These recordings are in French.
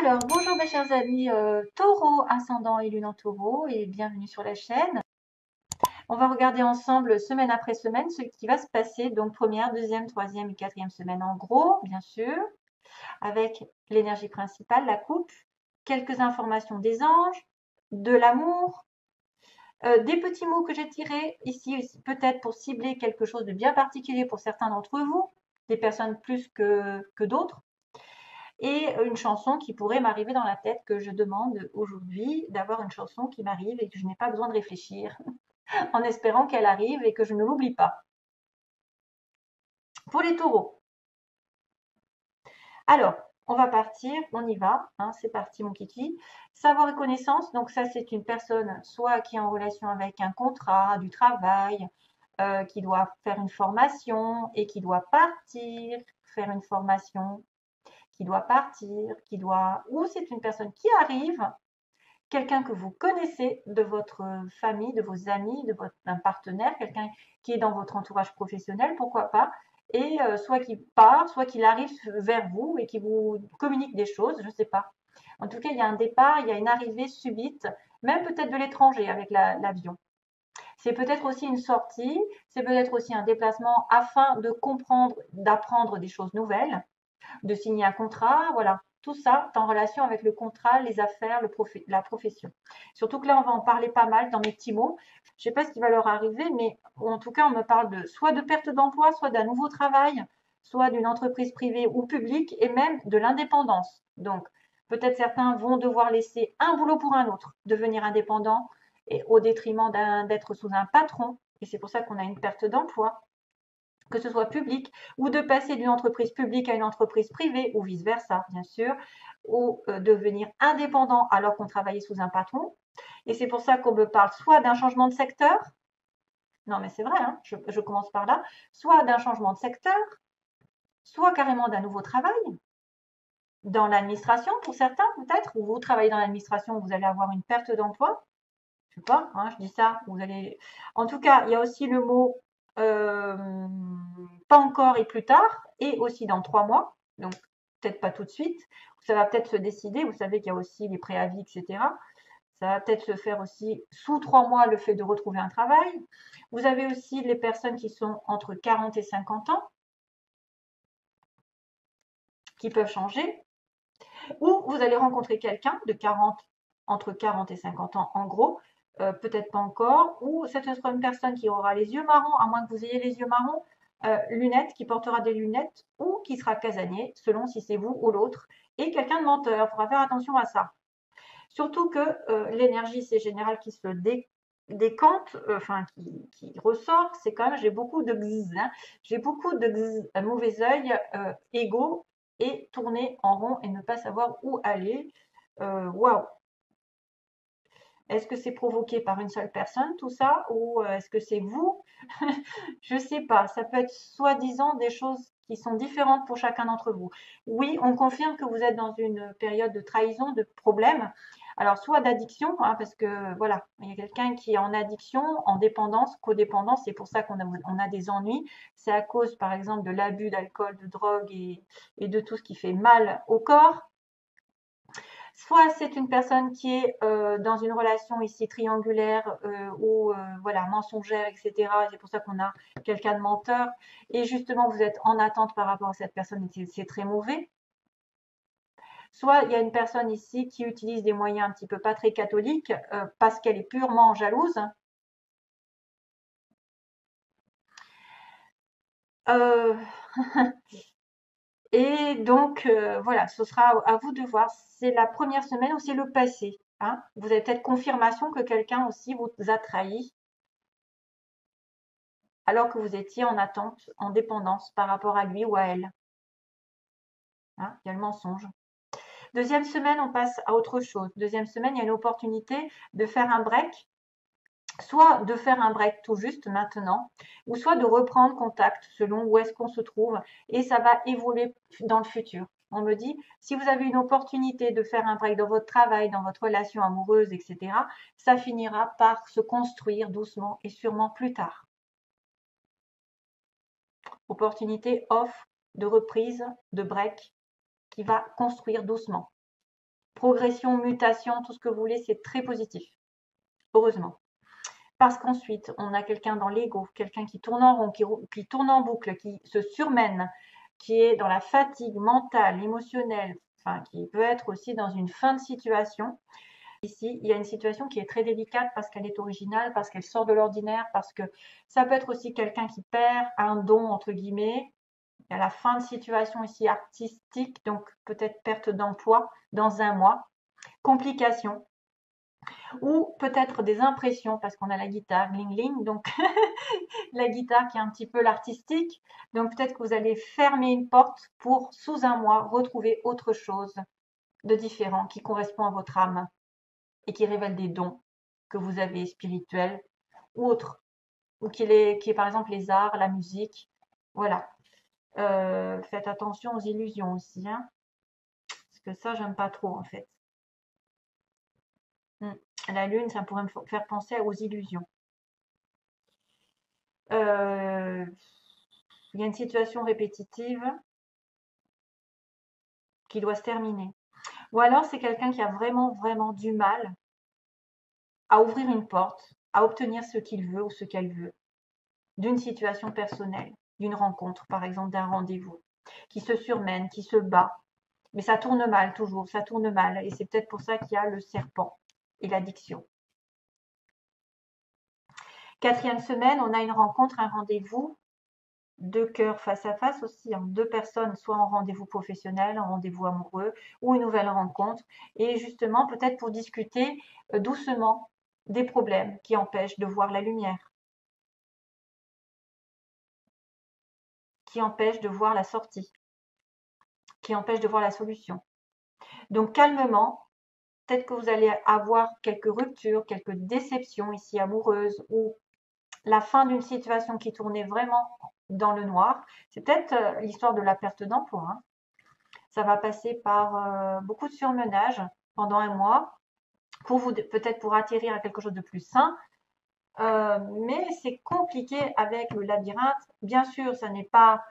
Alors, bonjour mes chers amis taureau, ascendant et lune en taureau et bienvenue sur la chaîne. On va regarder ensemble semaine après semaine ce qui va se passer, donc première, deuxième, troisième et quatrième semaine en gros, bien sûr, avec l'énergie principale, la coupe, quelques informations des anges, de l'amour, des petits mots que j'ai tirés ici peut-être pour cibler quelque chose de bien particulier pour certains d'entre vous, des personnes plus que d'autres. Et une chanson qui pourrait m'arriver dans la tête que je demande aujourd'hui d'avoir une chanson qui m'arrive et que je n'ai pas besoin de réfléchir en espérant qu'elle arrive et que je ne l'oublie pas. Pour les taureaux, alors on va partir, on y va, hein, c'est parti mon kiki. Savoir et connaissance, donc ça c'est une personne soit qui est en relation avec un contrat, du travail, qui doit faire une formation et qui doit partir, faire une formation, qui doit partir, ou c'est une personne qui arrive, quelqu'un que vous connaissez de votre famille, de vos amis, d'un partenaire, quelqu'un qui est dans votre entourage professionnel, pourquoi pas, et soit qui part, soit qu'il arrive vers vous et qui vous communique des choses, je ne sais pas. En tout cas, il y a un départ, il y a une arrivée subite, même peut-être de l'étranger avec l'avion. C'est peut-être aussi une sortie, c'est peut-être aussi un déplacement afin de comprendre, d'apprendre des choses nouvelles, de signer un contrat, voilà. Tout ça est en relation avec le contrat, les affaires, la profession. Surtout que là, on va en parler pas mal dans mes petits mots. Je ne sais pas ce qui va leur arriver, mais en tout cas, on me parle de soit de perte d'emploi, soit d'un nouveau travail, soit d'une entreprise privée ou publique, et même de l'indépendance. Donc, peut-être certains vont devoir laisser un boulot pour un autre, devenir indépendant, et au détriment d'être sous un patron. Et c'est pour ça qu'on a une perte d'emploi, que ce soit public, ou de passer d'une entreprise publique à une entreprise privée, ou vice-versa, bien sûr, ou devenir indépendant alors qu'on travaillait sous un patron. Et c'est pour ça qu'on me parle soit d'un changement de secteur, non mais c'est vrai, hein, je commence par là, soit d'un changement de secteur, soit carrément d'un nouveau travail, dans l'administration pour certains peut-être, ou vous travaillez dans l'administration, vous allez avoir une perte d'emploi, je sais pas, hein, je dis ça, vous allez. En tout cas, il y a aussi le mot euh, pas encore et plus tard, et aussi dans 3 mois, donc peut-être pas tout de suite. Ça va peut-être se décider. Vous savez qu'il y a aussi les préavis, etc. Ça va peut-être se faire aussi sous 3 mois le fait de retrouver un travail. Vous avez aussi les personnes qui sont entre 40 et 50 ans, qui peuvent changer. Ou vous allez rencontrer quelqu'un de 40, entre 40 et 50 ans en gros, peut-être pas encore, ou cette sera une personne qui aura les yeux marrons, à moins que vous ayez les yeux marrons, lunettes, qui portera des lunettes, ou qui sera casanier, selon si c'est vous ou l'autre, et quelqu'un de menteur, il faudra faire attention à ça. Surtout que l'énergie, c'est général qui se décante, enfin qui ressort, c'est quand même, j'ai beaucoup de bzz, hein, j'ai beaucoup de bzz, un mauvais œil, égo, et tourner en rond et ne pas savoir où aller. Waouh! Est-ce que c'est provoqué par une seule personne, tout ça, ou est-ce que c'est vous? Je ne sais pas. Ça peut être soi-disant des choses qui sont différentes pour chacun d'entre vous. Oui, on confirme que vous êtes dans une période de trahison, de problème. Alors, soit d'addiction, hein, parce que voilà, il y a quelqu'un qui est en addiction, en dépendance, codépendance, c'est pour ça on a des ennuis. C'est à cause, par exemple, de l'abus d'alcool, de drogue et de tout ce qui fait mal au corps. Soit c'est une personne qui est dans une relation ici triangulaire ou voilà mensongère, etc. C'est pour ça qu'on a quelqu'un de menteur. Et justement, vous êtes en attente par rapport à cette personne et c'est très mauvais. Soit il y a une personne ici qui utilise des moyens un petit peu pas très catholiques parce qu'elle est purement jalouse. Euh, et donc voilà, ce sera à vous de voir. C'est la première semaine ou c'est le passé. Hein. Vous avez peut-être confirmation que quelqu'un aussi vous a trahi alors que vous étiez en attente, en dépendance par rapport à lui ou à elle. Hein, il y a le mensonge. Deuxième semaine, on passe à autre chose. Deuxième semaine, il y a une opportunité de faire un break, soit de faire un break tout juste maintenant, ou soit de reprendre contact selon où est-ce qu'on se trouve, et ça va évoluer dans le futur. On me dit, si vous avez une opportunité de faire un break dans votre travail, dans votre relation amoureuse, etc., ça finira par se construire doucement et sûrement plus tard. Opportunité, offre de reprise, de break, qui va construire doucement. progression, mutation, tout ce que vous voulez, c'est très positif, heureusement. Parce qu'ensuite, on a quelqu'un dans l'ego, quelqu'un qui tourne en rond, qui tourne en boucle, qui se surmène, qui est dans la fatigue mentale, émotionnelle, enfin, qui peut être aussi dans une fin de situation. Ici, il y a une situation qui est très délicate parce qu'elle est originale, parce qu'elle sort de l'ordinaire, parce que ça peut être aussi quelqu'un qui perd un don, entre guillemets. Il y a la fin de situation ici artistique, donc peut-être perte d'emploi dans un mois, complications, ou peut-être des impressions parce qu'on a la guitare, ling ling, donc la guitare qui est un petit peu l'artistique. Donc peut-être que vous allez fermer une porte pour sous un mois retrouver autre chose de différent qui correspond à votre âme et qui révèle des dons que vous avez spirituels ou autres, ou qui est par exemple les arts, la musique. Voilà. Faites attention aux illusions aussi, hein, parce que ça, j'aime pas trop en fait. La lune, ça pourrait me faire penser aux illusions. Il y a une situation répétitive qui doit se terminer. Ou alors c'est quelqu'un qui a vraiment, vraiment du mal à ouvrir une porte, à obtenir ce qu'il veut ou ce qu'elle veut, d'une situation personnelle, d'une rencontre, par exemple d'un rendez-vous, qui se surmène, qui se bat. Mais ça tourne mal toujours, ça tourne mal. Et c'est peut-être pour ça qu'il y a le serpent et l'addiction. Quatrième semaine, on a une rencontre, un rendez-vous, deux cœurs face à face aussi, hein, deux personnes, soit en rendez-vous professionnel, en rendez-vous amoureux, ou une nouvelle rencontre. Et justement, peut-être pour discuter doucement des problèmes qui empêchent de voir la lumière, qui empêchent de voir la sortie, qui empêchent de voir la solution. Donc calmement, peut-être que vous allez avoir quelques ruptures, quelques déceptions ici amoureuses ou la fin d'une situation qui tournait vraiment dans le noir. C'est peut-être l'histoire de la perte d'emploi, hein. Ça va passer par beaucoup de surmenage pendant un mois pour vous peut-être pour atterrir à quelque chose de plus sain. Mais c'est compliqué avec le labyrinthe. Bien sûr, ça n'est pas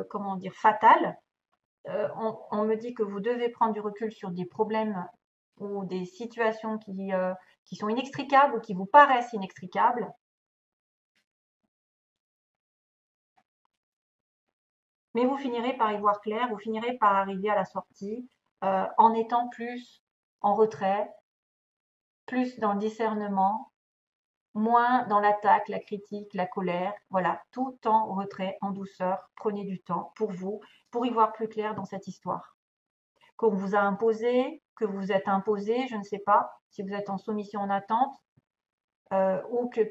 comment dire fatal. On me dit que vous devez prendre du recul sur des problèmes ou des situations qui sont inextricables ou qui vous paraissent inextricables. Mais vous finirez par y voir clair, vous finirez par arriver à la sortie en étant plus en retrait, plus dans le discernement, moins dans l'attaque, la critique, la colère. Voilà, tout en retrait, en douceur. Prenez du temps pour vous, pour y voir plus clair dans cette histoire. Qu'on vous a imposé, que vous vous êtes imposé, je ne sais pas, si vous êtes en soumission en attente, ou que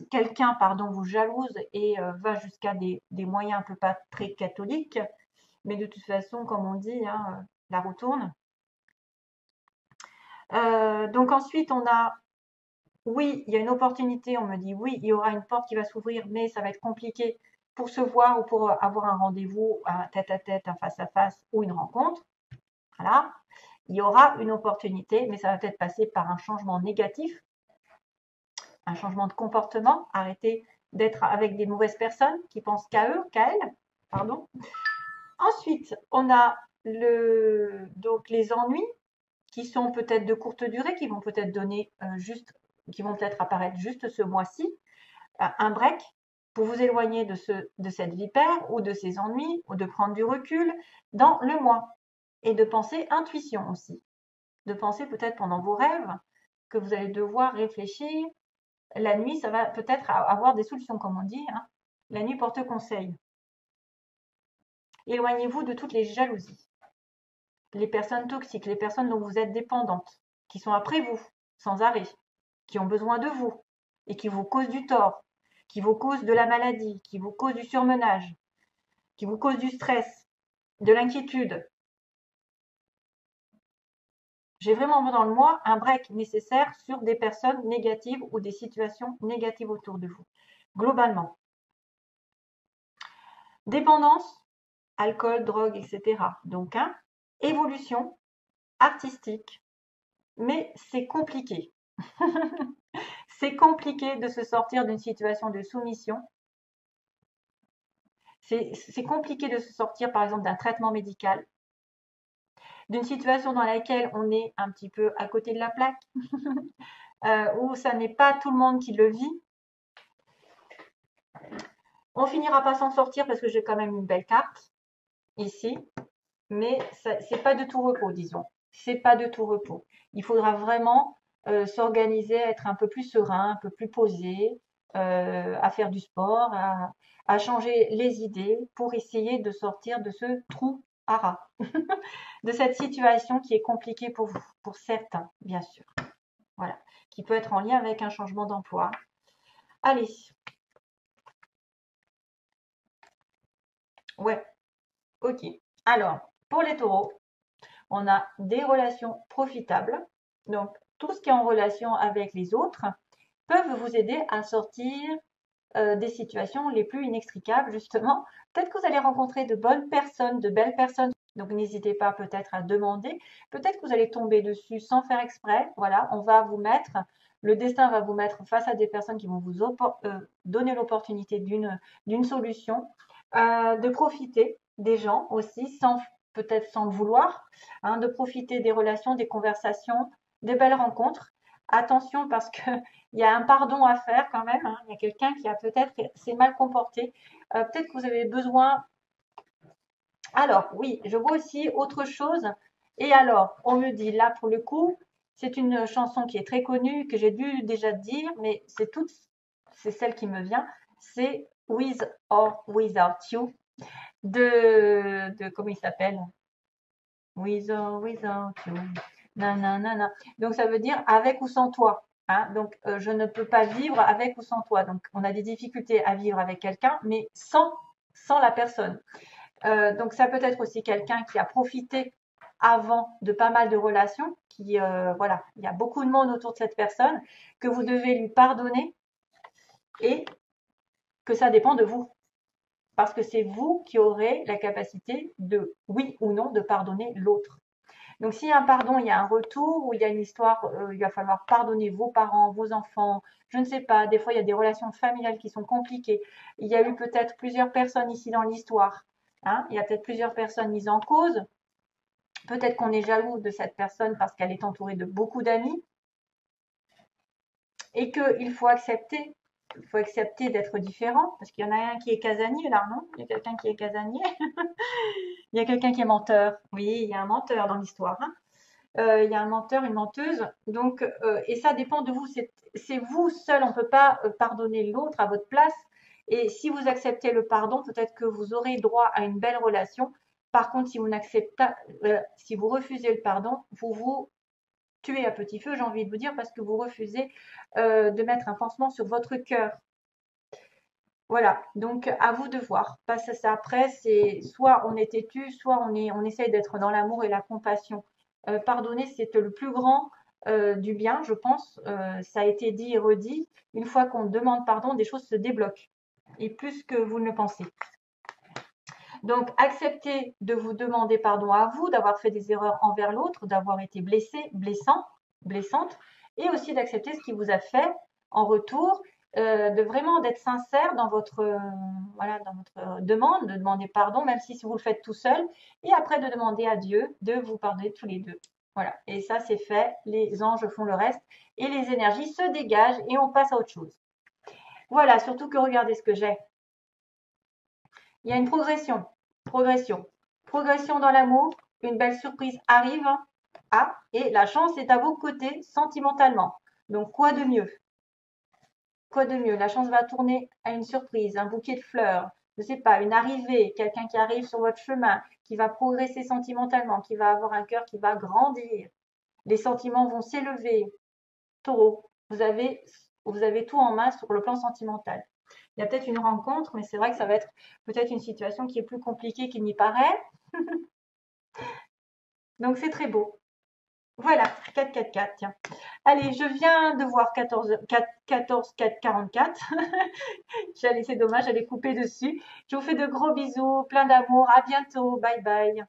quelqu'un pardon, vous jalouse et va jusqu'à des moyens un peu pas très catholiques. Mais de toute façon, comme on dit, hein, la roue tourne. Donc ensuite, on a, oui, il y a une opportunité. On me dit, oui, il y aura une porte qui va s'ouvrir, mais ça va être compliqué pour se voir ou pour avoir un rendez-vous, un tête-à-tête, un face-à-face ou une rencontre. Voilà. Il y aura une opportunité, mais ça va peut-être passer par un changement négatif, un changement de comportement. Arrêtez d'être avec des mauvaises personnes qui pensent qu'à eux, qu'à elles. Pardon. Ensuite, on a donc les ennuis qui sont peut-être de courte durée, qui vont peut-être donner qui vont peut-être apparaître juste ce mois-ci, un break pour vous éloigner de cette vipère ou de ces ennuis ou de prendre du recul dans le mois et de penser intuition aussi, de penser peut-être pendant vos rêves que vous allez devoir réfléchir. La nuit, ça va peut-être avoir des solutions, comme on dit, hein. La nuit porte conseil. Éloignez-vous de toutes les jalousies, les personnes toxiques, les personnes dont vous êtes dépendantes, qui sont après vous, sans arrêt, qui ont besoin de vous et qui vous causent du tort, qui vous causent de la maladie, qui vous causent du surmenage, qui vous causent du stress, de l'inquiétude. J'ai vraiment dans le moi un break nécessaire sur des personnes négatives ou des situations négatives autour de vous, globalement. Dépendance, alcool, drogue, etc. Donc, hein, évolution artistique, mais c'est compliqué. C'est compliqué de se sortir d'une situation de soumission. C'est compliqué de se sortir, par exemple, d'un traitement médical. d'une situation dans laquelle on est un petit peu à côté de la plaque, où ça n'est pas tout le monde qui le vit. On finira pas s'en sortir parce que j'ai quand même une belle carte ici, mais c'est pas de tout repos, disons. C'est pas de tout repos. Il faudra vraiment s'organiser, être un peu plus serein, un peu plus posé, à faire du sport, à changer les idées pour essayer de sortir de ce trou à rats, de cette situation qui est compliquée pour vous, pour certains, bien sûr. Voilà, qui peut être en lien avec un changement d'emploi. Allez. Ouais, ok. Alors, pour les taureaux, on a des relations profitables. Donc, tout ce qui est en relation avec les autres peuvent vous aider à sortir des situations les plus inextricables, justement. Peut-être que vous allez rencontrer de bonnes personnes, de belles personnes. Donc, n'hésitez pas peut-être à demander. Peut-être que vous allez tomber dessus sans faire exprès. Voilà, on va vous mettre, le destin va vous mettre face à des personnes qui vont vous donner l'opportunité d'une solution, de profiter des gens aussi, peut-être sans le vouloir, hein, de profiter des relations, des conversations, des belles rencontres. Attention parce que il y a un pardon à faire quand même, hein. Il y a quelqu'un qui a peut-être s'est mal comporté. Peut-être que vous avez besoin. Alors, oui, je vois aussi autre chose. Et alors, on me dit là pour le coup, c'est une chanson qui est très connue, que j'ai dû déjà dire, mais c'est celle qui me vient. C'est With or Without You de comment il s'appelle? With or Without You. Nanana. Donc ça veut dire avec ou sans toi. Hein. Donc je ne peux pas vivre avec ou sans toi. Donc on a des difficultés à vivre avec quelqu'un, mais sans la personne. Donc ça peut être aussi quelqu'un qui a profité avant de pas mal de relations, qui voilà, il y a beaucoup de monde autour de cette personne, que vous devez lui pardonner et que ça dépend de vous. Parce que c'est vous qui aurez la capacité de, oui ou non, de pardonner l'autre. Donc, s'il y a un pardon, il y a un retour, ou il y a une histoire, il va falloir pardonner vos parents, vos enfants, je ne sais pas, des fois, il y a des relations familiales qui sont compliquées. Il y a eu peut-être plusieurs personnes ici dans l'histoire. Hein, il y a peut-être plusieurs personnes mises en cause. Peut-être qu'on est jaloux de cette personne parce qu'elle est entourée de beaucoup d'amis. Et qu'il faut accepter. Il faut accepter d'être différent, parce qu'il y en a un qui est casanier là, non? Il y a quelqu'un qui est casanier. Il y a quelqu'un qui est menteur. Oui, il y a un menteur dans l'histoire. Hein. Il y a un menteur, une menteuse. Donc, et ça dépend de vous. C'est vous seul. On ne peut pas pardonner l'autre à votre place. Et si vous acceptez le pardon, peut-être que vous aurez droit à une belle relation. Par contre, si vous refusez le pardon, vous vous tuez à petit feu, j'ai envie de vous dire, parce que vous refusez de mettre un pansement sur votre cœur. Voilà, donc à vous de voir. Parce que ça, après, c'est soit on est têtu, soit on essaye d'être dans l'amour et la compassion. Pardonner, c'est le plus grand du bien, je pense. Ça a été dit et redit. Une fois qu'on demande pardon, des choses se débloquent. Et plus que vous ne le pensez. Donc, acceptez de vous demander pardon à vous, d'avoir fait des erreurs envers l'autre, d'avoir été blessé, blessante, et aussi d'accepter ce qui vous a fait en retour, de vraiment d'être sincère dans votre, voilà, dans votre demande, de demander pardon, même si vous le faites tout seul, et après de demander à Dieu de vous pardonner tous les deux. Voilà, et ça c'est fait, les anges font le reste, et les énergies se dégagent, et on passe à autre chose. Voilà, surtout que regardez ce que j'ai. Il y a une progression, progression dans l'amour, une belle surprise arrive, et la chance est à vos côtés sentimentalement. Donc quoi de mieux? Quoi de mieux? La chance va tourner à une surprise, un bouquet de fleurs, je ne sais pas, une arrivée, quelqu'un qui arrive sur votre chemin, qui va progresser sentimentalement, qui va avoir un cœur qui va grandir. Les sentiments vont s'élever. Taureau, vous avez tout en main sur le plan sentimental. Il y a peut-être une rencontre, mais c'est vrai que ça va être peut-être une situation qui est plus compliquée qu'il n'y paraît. Donc c'est très beau. Voilà, 4, 4, 4, tiens. Allez, je viens de voir 14, 4, 14, 4, 44. C'est dommage, j'allais couper dessus. Je vous fais de gros bisous, plein d'amour. À bientôt. Bye bye.